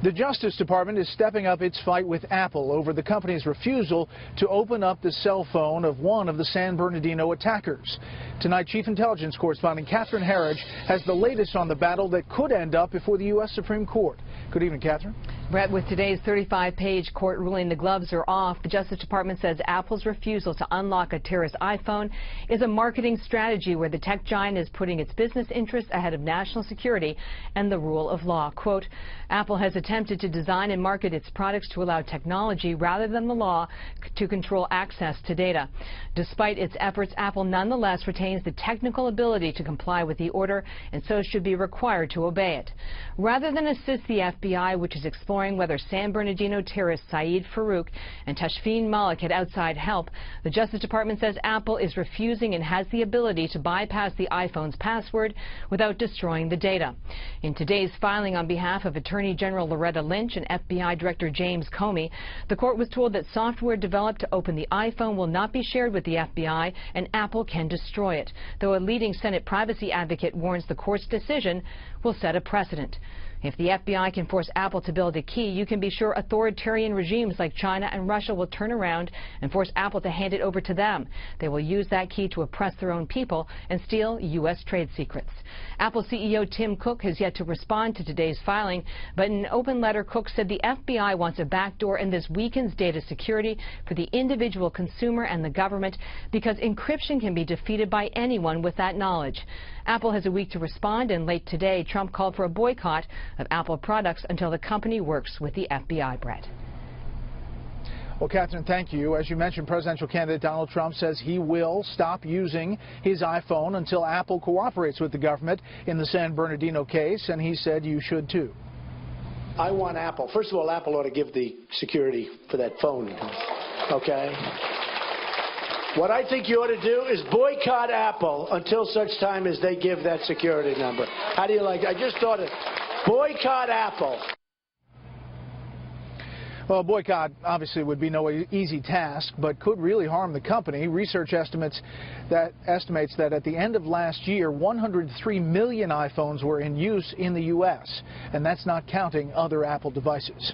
The Justice Department is stepping up its fight with Apple over the company's refusal to open up the cell phone of one of the San Bernardino attackers. Tonight, Chief Intelligence Correspondent Catherine Herridge has the latest on the battle that could end up before the U.S. Supreme Court. Good evening, Catherine. Brett, with today's 35-page court ruling the gloves are off, the Justice Department says Apple's refusal to unlock a terrorist iPhone is a marketing strategy where the tech giant is putting its business interests ahead of national security and the rule of law. Quote, Apple has attempted to design and market its products to allow technology rather than the law to control access to data. Despite its efforts, Apple nonetheless retains the technical ability to comply with the order and so should be required to obey it. Rather than assist the FBI, which is exploring whether San Bernardino terrorists Saeed Farouk and Tashfeen Malik had outside help, the Justice Department says Apple is refusing and has the ability to bypass the iPhone's password without destroying the data. In today's filing on behalf of Attorney General Loretta Lynch and FBI Director James Comey, the court was told that software developed to open the iPhone will not be shared with the FBI and Apple can destroy it, though a leading Senate privacy advocate warns the court's decision will set a precedent. If the FBI can force Apple to build a key, you can be sure authoritarian regimes like China and Russia will turn around and force Apple to hand it over to them. They will use that key to oppress their own people and steal U.S. trade secrets. Apple CEO Tim Cook has yet to respond to today's filing, but in an open letter, Cook said the FBI wants a backdoor and this weakens data security for the individual consumer and the government because encryption can be defeated by anyone with that knowledge. Apple has a week to respond, and late today, Trump called for a boycott of Apple products until the company works with the FBI, Brett. Well, Catherine, thank you. As you mentioned, presidential candidate Donald Trump says he will stop using his iPhone until Apple cooperates with the government in the San Bernardino case, and he said you should too. I want Apple. First of all, Apple ought to give the security for that phone, okay? What I think you ought to do is boycott Apple until such time as they give that security number. How do you like that? I just thought it. Boycott Apple. Well, boycott obviously would be no easy task, but could really harm the company. Research estimates that at the end of last year, 103 million iPhones were in use in the U.S., and that's not counting other Apple devices.